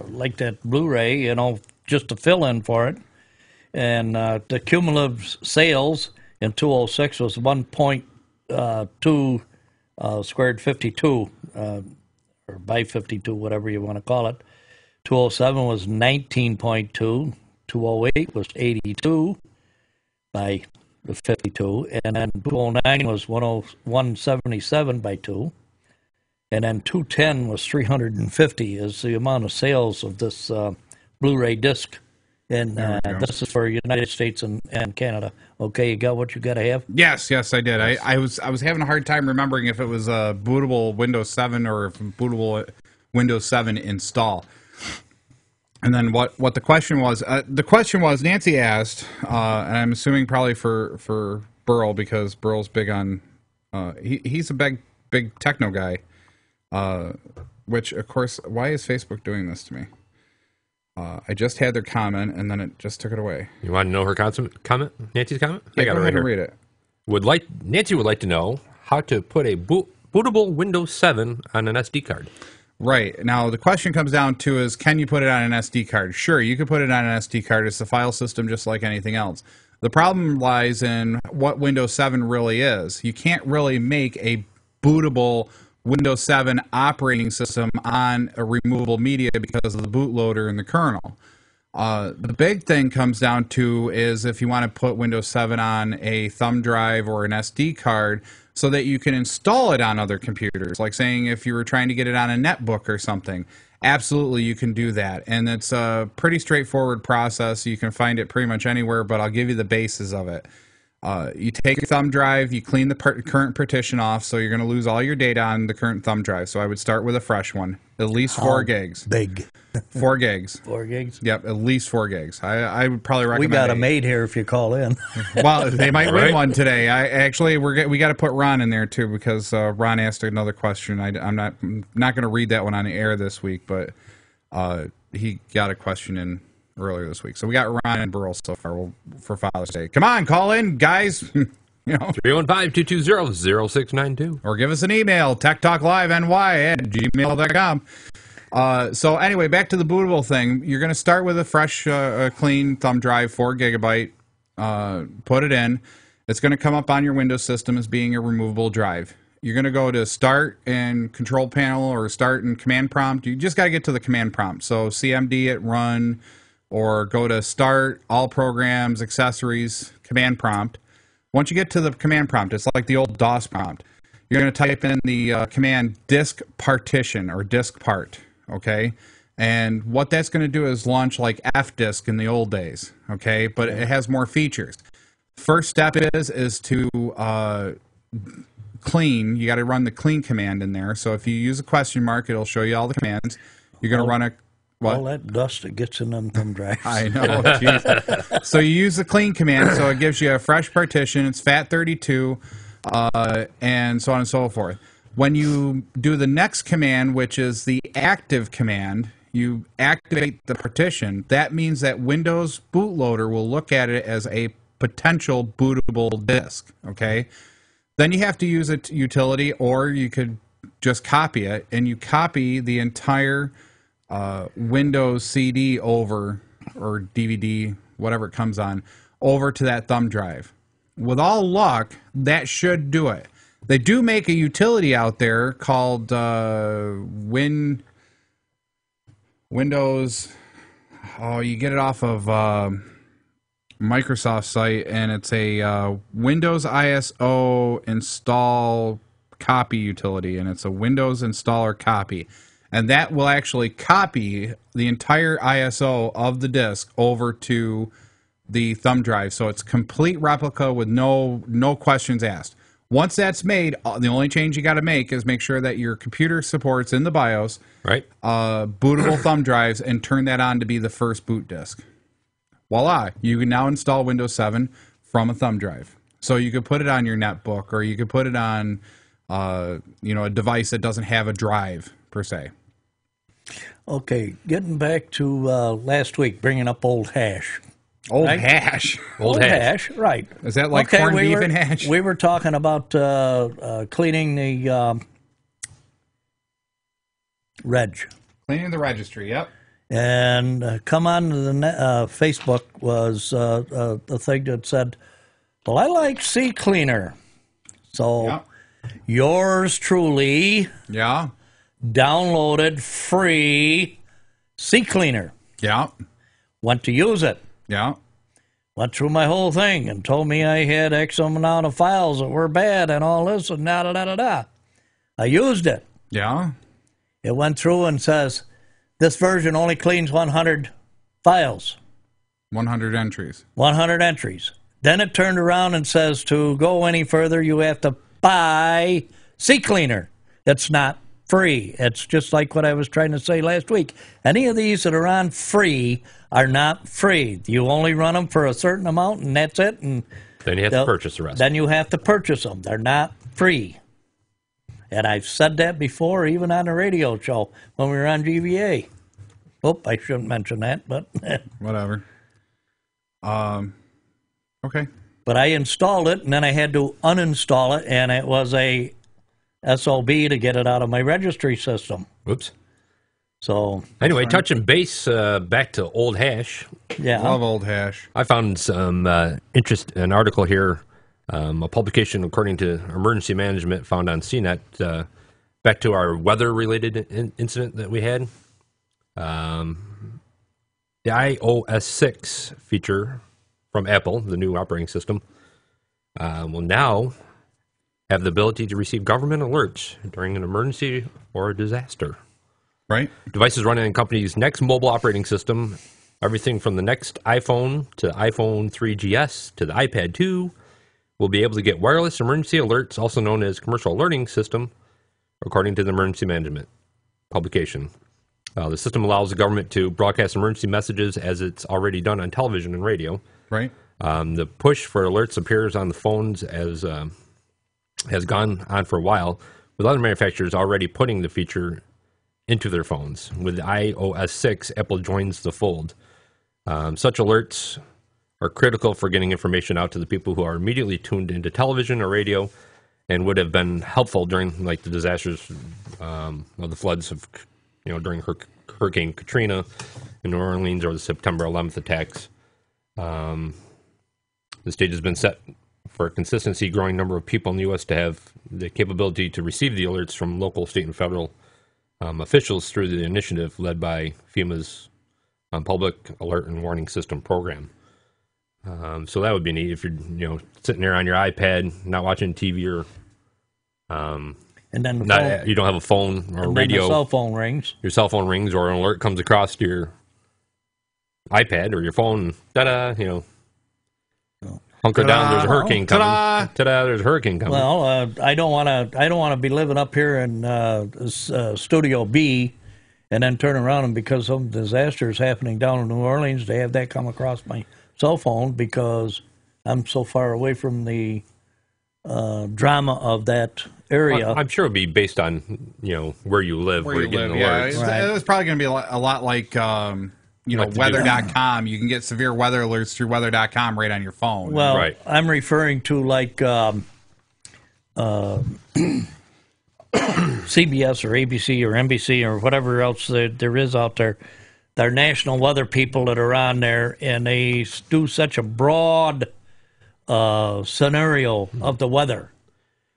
like that Blu-ray, just to fill in for it, and the cumulative sales in 2006 was 1.2 squared 52 or by 52, whatever you want to call it. 207 was 19.2. 208 was 82 by the 52. And then 209 was 177 by 2. And then 210 was 350 is the amount of sales of this Blu-ray disc. And this is for United States and Canada. Okay, you got what you got to have? Yes, I did. I was having a hard time remembering if it was a bootable Windows 7 or if bootable Windows 7 install. And then what the question was? The question was, Nancy asked, and I'm assuming probably for Burl, because Burl's big on he's a big techno guy. Which, of course, why is Facebook doing this to me? I just had their comment, and then it just took it away. You want to know her comment? Nancy's comment? Yeah, I got go it ahead right and here. read it. Nancy would like to know how to put a bootable Windows 7 on an SD card. Right. Now, the question comes down to is, can you put it on an SD card? Sure, you can put it on an SD card. It's a file system just like anything else. The problem lies in what Windows 7 really is. You can't really make a bootable Windows 7 operating system on a removable media because of the bootloader and the kernel. The big thing comes down to is if you want to put Windows 7 on a thumb drive or an SD card so that you can install it on other computers, like saying if you were trying to get it on a netbook or something, absolutely you can do that. And it's a pretty straightforward process. You can find it pretty much anywhere, but I'll give you the basis of it. You take your thumb drive, you clean the current partition off, so you're going to lose all your data on the current thumb drive. So I would start with a fresh one, at least 4 gigs. Big. 4 gigs. 4 gigs? Yep, at least 4 gigs. I would probably recommend. We got 8. a maid here if you call in. Well, they might win one today. We got to put Ron in there too, because Ron asked another question. I'm not going to read that one on the air this week, but he got a question in earlier this week. So we got Ron and Burl so far for Father's Day. Come on, call in, guys. 315-220-0692. Or give us an email, techtalklive.ny@gmail.com. So anyway, back to the bootable thing. You're going to start with a fresh, clean thumb drive, 4 gigabyte. Put it in. It's going to come up on your Windows system as being a removable drive. You're going to go to Start and Control Panel or Start and Command Prompt. You just got to get to the Command Prompt. So CMD it, Run, or go to Start, All Programs, Accessories, Command Prompt. Once you get to the Command Prompt, it's like the old DOS prompt. You're going to type in the command disk partition or disk part, okay? And what that's going to do is launch like fdisk in the old days, okay? But it has more features. First step is to clean. You got to run the clean command in there. So if you use a question mark, it'll show you all the commands. You're going to run a... What? All that dust that gets in them thumb drives. I know. Geez. So you use the clean command, so it gives you a fresh partition. It's FAT32, and so on and so forth. When you do the next command, which is the active command, you activate the partition. That means that Windows bootloader will look at it as a potential bootable disk. Okay. Then you have to use a utility, or you could just copy it, and you copy the entire Windows CD over, or DVD, whatever it comes on, over to that thumb drive. With all luck, that should do it. They do make a utility out there called Windows. Oh, you get it off of Microsoft site, and it's a Windows ISO install copy utility, and it's a Windows installer copy. And that will actually copy the entire ISO of the disk over to the thumb drive. So it's complete replica with no questions asked. Once that's made, the only change you got to make is make sure that your computer supports in the BIOS bootable thumb drives, and turn that on to be the first boot disk. Voila! You can now install Windows 7 from a thumb drive. So you could put it on your netbook, or you could put it on a device that doesn't have a drive per se. Okay, getting back to last week, bringing up old hash. Old right? hash. Old hash, right. Is that like corned beef and hash? We were talking about cleaning the reg. Cleaning the registry, yep. And come on to the Facebook was the thing that said, well, I like Ccleaner. So yours truly... Yeah. downloaded free Ccleaner. Yeah. Went to use it. Yeah. Went through my whole thing and told me I had X amount of files that were bad and all this and da-da-da-da-da. I used it. Yeah. It went through and says, this version only cleans 100 files. 100 entries. 100 entries. Then it turned around and says to go any further, you have to buy Ccleaner. It's not free. It's just like what I was trying to say last week. Any of these that are on free are not free. You only run them for a certain amount, and that's it. And then you have to purchase the rest. Then you have to purchase them. They're not free. And I've said that before, even on the radio show when we were on GVA. Oh, I shouldn't mention that, but whatever. Okay. But I installed it, and then I had to uninstall it, and it was a SOB to get it out of my registry system. Whoops. So anyway, touching base back to Old Hash. Yeah, love Old Hash. I found some an article here, a publication according to Emergency Management found on CNET, back to our weather-related incident that we had. The iOS 6 feature from Apple, the new operating system, will now have the ability to receive government alerts during an emergency or a disaster. Right. Devices running on company's next mobile operating system, everything from the next iPhone to the iPhone 3GS to the iPad 2, will be able to get wireless emergency alerts, also known as commercial alerting system, according to the Emergency Management publication. The system allows the government to broadcast emergency messages as it's already done on television and radio. Right. The push for alerts appears on the phones as has gone on for a while, with other manufacturers already putting the feature into their phones. With iOS 6, Apple joins the fold. Such alerts are critical for getting information out to the people who are immediately tuned into television or radio, and would have been helpful during like the disasters of the floods of during Hurricane Katrina in New Orleans or the September 11th attacks. The stage has been set for a consistency growing number of people in the U.S. to have the capability to receive the alerts from local, state, and federal officials through the initiative led by FEMA's Public Alert and Warning System program. So that would be neat if you're sitting there on your iPad, not watching TV or and then you don't have a phone or and radio. Then the cell phone rings. Your cell phone rings, or an alert comes across your iPad or your phone. Ta-da! Hunker down. There's a hurricane coming. Ta-da! There's a hurricane coming. Well, I don't want to be living up here in Studio B, and then turn around and because some disaster is happening down in New Orleans, they have that come across my cell phone because I'm so far away from the drama of that area. I'm sure it'll be based on where you live, where you're getting alerts. Yeah, it's probably going to be a lot like like weather.com. You can get severe weather alerts through weather.com right on your phone. Well, right. I'm referring to like CBS or ABC or NBC or whatever else there is out there. They're national weather people that are on there, and they do such a broad scenario of the weather.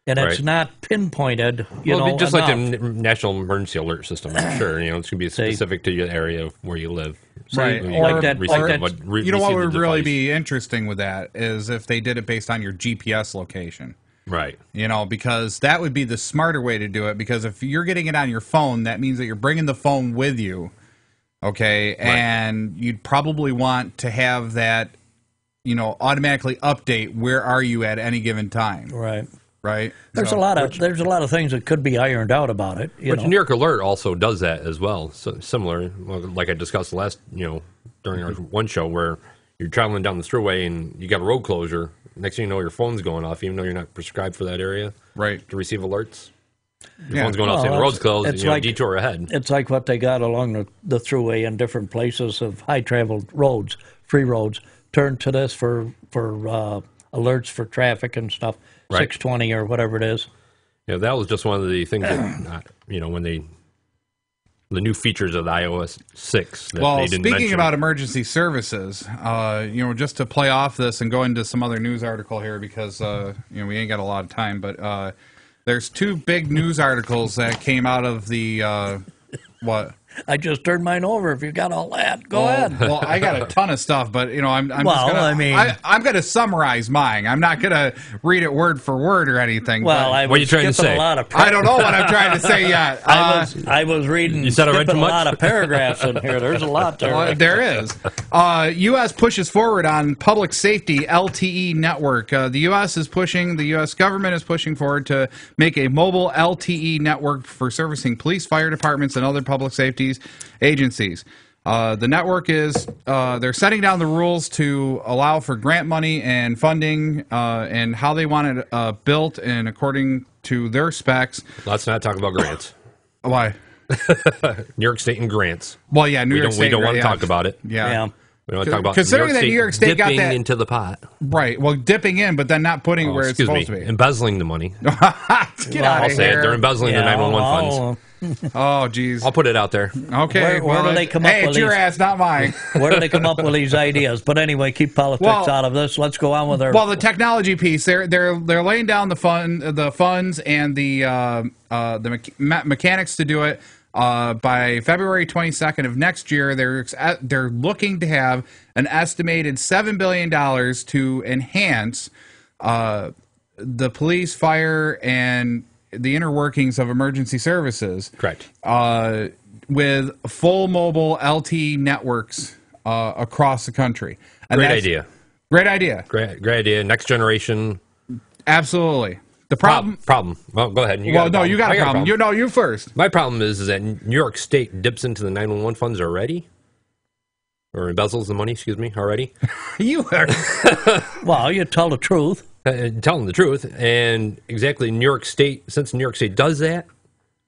And it's not pinpointed, just enough. like the National Emergency Alert System, I'm sure. It's going to be specific to your area where you live. Right. What would really be interesting with that is if they did it based on your GPS location. Right. Because that would be the smarter way to do it, because if you're getting it on your phone, that means that you're bringing the phone with you, okay? Right. And you'd probably want to have that, automatically update where are you at any given time. Right. Right. There's a lot of things that could be ironed out about it. Which New York Alert also does that as well. So similar, like I discussed last, during our one show, where you're traveling down the thruway and you got a road closure. Next thing you know, your phone's going off, even though you're not prescribed for that area. Right. To receive alerts. Your phone's going off saying the road's closed. Detour ahead. It's like what they got along the thruway in different places of high traveled roads, free roads. Turn to this for alerts for traffic and stuff. Right. 620 or whatever it is. Yeah, that was just one of the things that when the new features of the iOS 6 that they didn't mention. Speaking about emergency services, just to play off this and go into some other news article here because we ain't got a lot of time, but there's two big news articles that came out of the what? I just turned mine over. If you got all that, go ahead. Well, I got a ton of stuff, but I'm Well, just gonna, I mean- I'm going to summarize mine. I'm not going to read it word for word or anything. Well, but I What are you was trying to skipping say? a lot of I don't know what I'm trying to say yet. I was reading You said I read skipping too a much? lot of paragraphs in here. There's a lot there. There is. U.S. pushes forward on public safety LTE network. The U.S. government is pushing forward to make a mobile LTE network for servicing police, fire departments, and other public safety agencies. The network is, they're setting down the rules to allow for grant money and funding and how they want it built and according to their specs. Let's not talk about grants. Why? New York State and grants. Well, yeah, New York State. We don't want to yeah. talk about it. Yeah. Yeah. We don't want to talk about Considering that New York State got dipping that- into the pot. Right. Well, dipping in, but then not putting where it's Excuse supposed me, to be. embezzling the money. Get out I'll of say it. here. They're embezzling the 911 funds. funds. Oh, geez. I'll put it out there. Okay. Where do they come up hey, with it's your these? ass, not mine. Where do they come up with these ideas? But anyway, keep politics Well- out of this. Let's go on with our. Well, the technology piece, they're laying down the funds and the mechanics to do it. By February 22nd of next year, they're looking to have an estimated $7 billion to enhance the police, fire, and the inner workings of emergency services. Correct. With full mobile LTE networks across the country. And Great that's- idea. Great idea. Great idea. Next generation. Absolutely. The problem. Problem. Well, go ahead. You Well, got no, a you got I a problem. You first. My problem is that New York State dips into the 911 funds already, or embezzles the money. Excuse me, already. You are. Well, you tell the truth. Telling the truth, and exactly New York State. Since New York State does that,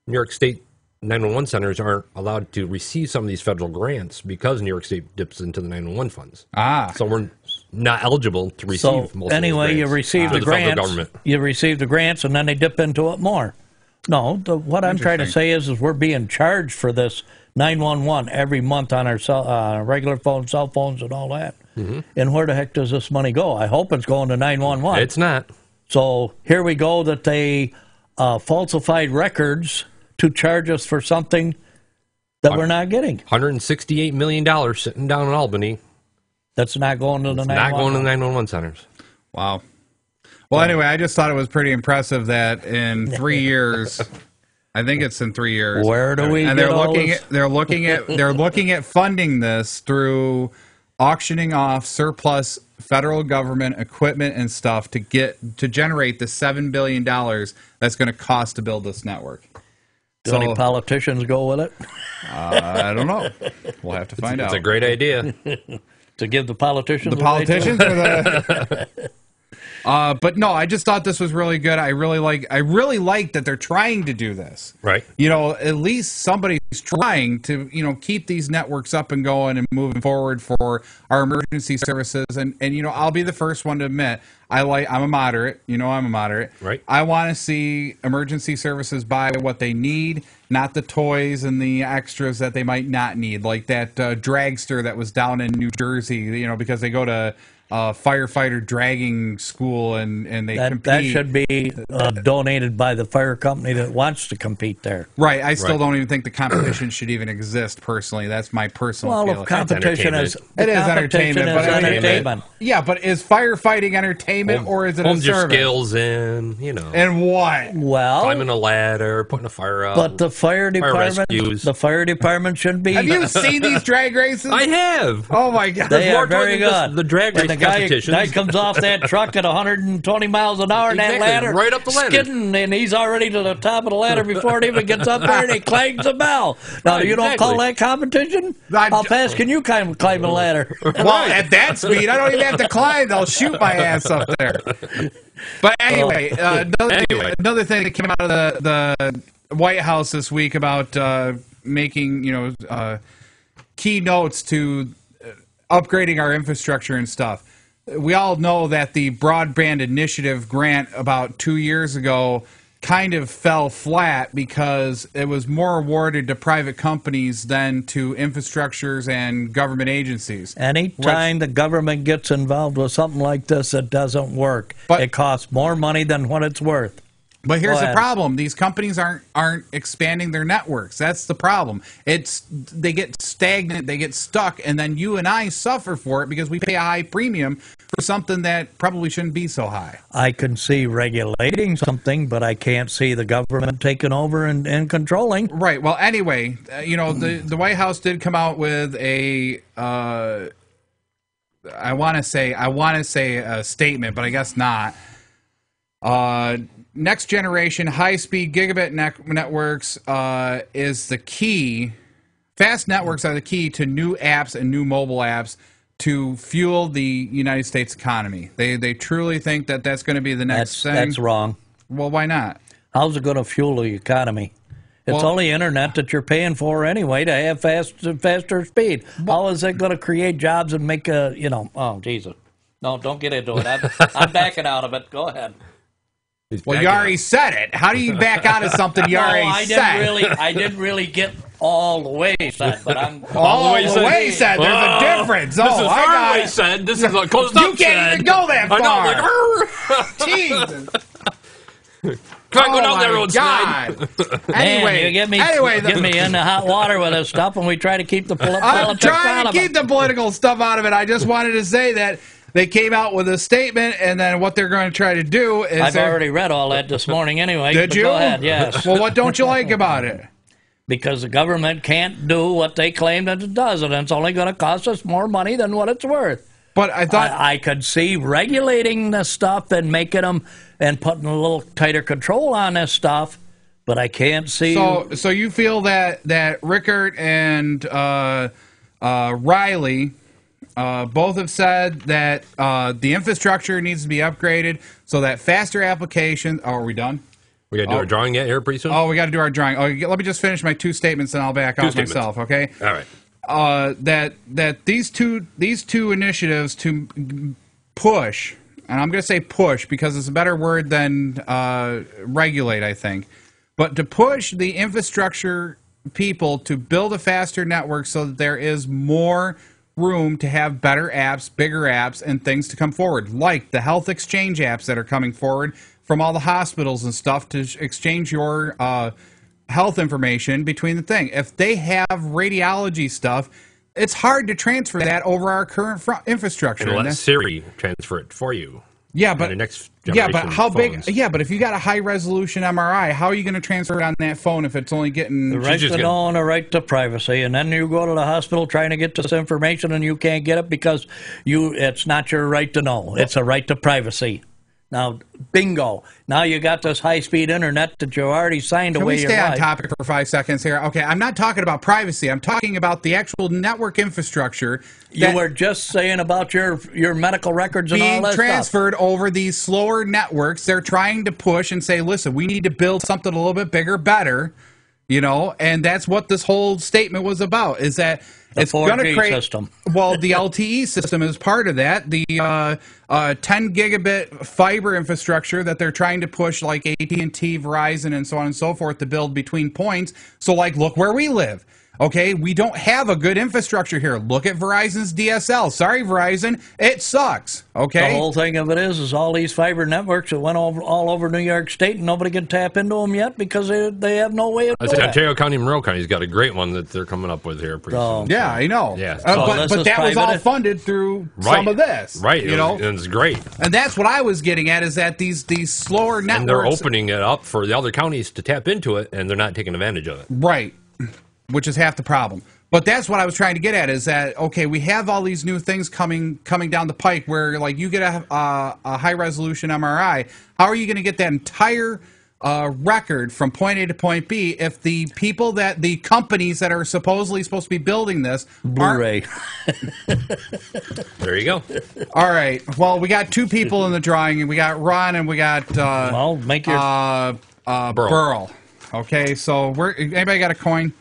New York State 911 centers aren't allowed to receive some of these federal grants because New York State dips into the 911 funds. So we're not eligible to receive. So most anyway, of you those receive grants the through federal grants. government. You receive the grants, and then they dip into it more. No, what I'm trying to say is we're being charged for this 911 every month on our regular phones, cell phones, and all that. Mm-hmm. And where the heck does this money go? I hope it's going to 911. It's not. So here we go that they falsified records to charge us for something that we're not getting. $168 million sitting down in Albany. That's not going to the 911. Not going to the 911 centers. Wow. Well, anyway, I just thought it was pretty impressive that in 3 years, I think it's in 3 years. Where do we And get they're all looking this? at they're looking at funding this through auctioning off surplus federal government equipment and stuff to generate the $7 billion that's going to cost to build this network. Do any politicians go with it? I don't know. We'll have to find out. It's a great idea. To give the politicians The politicians or the but no, I just thought this was really good. I really like that they're trying to do this. Right. At least somebody's trying to, keep these networks up and going and moving forward for our emergency services. And I'll be the first one to admit I'm a moderate. I'm a moderate. Right. I want to see emergency services buy what they need, not the toys and the extras that they might not need, like that dragster that was down in New Jersey, because they go to firefighter dragging school and they compete. That should be donated by the fire company that wants to compete there. Right. I still don't even think the competition should even exist, personally. That's my personal Well, feeling. if competition is It is entertainment, but entertainment. Yeah, but is firefighting entertainment or is it a Hones your service? skills in, And what? Well, climbing a ladder, putting a fire out. but the fire rescues. department should be. Have you seen these drag races? I have. Oh my god! They are more to it very than just good. the drag And race the competitions. guy comes off that truck at 120 miles an hour in that Exactly, ladder, right up the ladder. skidding, and he's already to the top of the ladder before it even gets up there, and he clangs the bell. Now, Right, you don't exactly. call that competition? How fast can you climb a ladder? Well, at that speed, I don't even have to climb. They'll shoot my ass up there. But anyway, another thing that came out of the White House this week about making key notes to upgrading our infrastructure and stuff. We all know that the Broadband Initiative grant about 2 years ago kind of fell flat because it was more awarded to private companies than to infrastructures and government agencies. Anytime the government gets involved with something like this, it doesn't work. But- it costs more money than what it's worth. But here's Go the ahead. problem: these companies aren't expanding their networks. That's the problem. They get stagnant, they get stuck, and then you and I suffer for it because we pay a high premium for something that probably shouldn't be so high. I can see regulating something, but I can't see the government taking over and controlling. Right. Well, anyway, the White House did come out with a I want to say a statement, but I guess not. Next generation high-speed gigabit networks is the key. Fast networks are the key to new apps and new mobile apps to fuel the United States economy. They truly think that that's going to be the next thing. That's wrong. Well, why not? How's it going to fuel the economy? It's Well- only internet that you're paying for anyway to have faster speed. How is it going to create jobs and make oh, Jesus. No, don't get into it. I'm backing out of it. Go ahead. Well, you already said it. How do you back out of something you already said? I didn't really get all the way said, but I'm All the way said. There's a difference. This is I got hardly it. said. This is a closed up You can't even go that I far. know, Jesus. Try to go down my that road, Snide. God. Man, Anyway, you get me in the hot water with this stuff, and we try to keep the I'm politics trying out to of keep it. the political stuff out of it. I just wanted to say that they came out with a statement, and then what they're going to try to do is I've already read all that this morning anyway. Did but you? Go ahead, yes. Well, what don't you like about it? Because the government can't do what they claim that it does, and it's only going to cost us more money than what it's worth. But I thought I could see regulating this stuff and making them and putting a little tighter control on this stuff, but I can't see. so. You feel that Rickert and Riley both have said that the infrastructure needs to be upgraded so that faster applications. Oh, are we done? We got to do our drawing yet here pretty soon? Oh, we got to do our drawing. Oh, let me just finish my two statements, and I'll back out statements. myself. Okay. All right. That these two initiatives to push, and I'm going to say push because it's a better word than regulate, I think, but to push the infrastructure people to build a faster network so that there is more room to have better apps, bigger apps, and things to come forward, like the health exchange apps that are coming forward from all the hospitals and stuff to exchange your health information between the thing. If they have radiology stuff, it's hard to transfer that over our current infrastructure. And let Siri transfer it for you. Yeah, but the next yeah, but generation how phones. big? Yeah, but if you got a high resolution MRI, how are you going to transfer it on that phone if it's only getting the right to know and the right to privacy, and then you go to the hospital trying to get this information and you can't get it because it's not your right to know. It's a right to privacy. Now, bingo. Now you got this high-speed internet that you already signed Can away we your stay on life. topic for 5 seconds here? Okay, I'm not talking about privacy. I'm talking about the actual network infrastructure. You were just saying about your medical records and all being that transferred over these slower networks. They're trying to push and say, listen, we need to build something a little bit bigger, better, and that's what this whole statement was about, is that it's going to 4G create system. Well, the LTE system is part of that. The 10 gigabit fiber infrastructure that they're trying to push, like AT&T, Verizon, and so on and so forth, to build between points. So, look where we live. Okay, we don't have a good infrastructure here. Look at Verizon's DSL. Sorry, Verizon, it sucks. Okay, The whole thing of it is all these fiber networks that went all over New York State, and nobody can tap into them yet because they have no way of I doing said it. Ontario County and Monroe County's got a great one that they're coming up with here pretty soon. yeah, I know. Yeah. this but is that was all private? funded through Right. some of this, Right. And It's great. that's what I was getting at, is that these slower networks, And they're opening it up for the other counties to tap into it, and they're not taking advantage of it. right, which is half the problem. But that's what I was trying to get at, is that, okay, we have all these new things coming down the pike where, you get a high-resolution MRI. How are you going to get that entire record from point A to point B if the companies that are supposed to be building this Blu-ray. There you go. All right. Well, we got two people in the drawing, and we got Ron and we got Well, make your Burl. Okay, so anybody got a coin?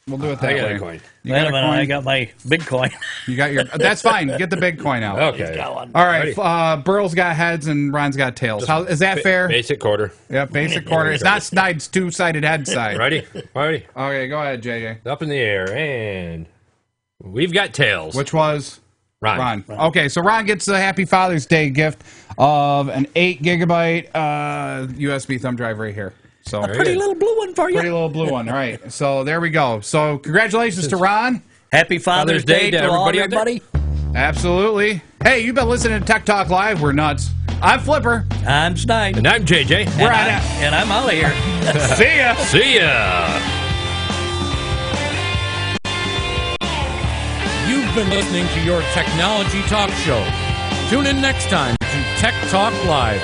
We'll do it that I got way. a coin. You wait got a a minute. coin? I got my big coin. You got your. That's fine. Get the big coin out. Okay. All right. Burl's got heads and Ron's got tails. How is that fair? Basic quarter. Yeah, basic quarter. It's not Snide's two-sided head side. Ready? Ready? Okay, go ahead, JJ. Up in the air, and we've got tails. Which was Ron. Okay, so Ron gets a Happy Father's Day gift of an 8 gigabyte USB thumb drive right here. So A pretty little blue one for you. pretty little blue one. All right. So there we go. So congratulations to Ron. Happy Father's Day to everybody out there. everybody. Absolutely. Hey, you've been listening to Tech Talk Live. We're nuts. I'm Flipper. I'm Snide. And I'm JJ. We're out. And I'm out of here. See ya. See ya. You've been listening to your technology talk show. Tune in next time to Tech Talk Live.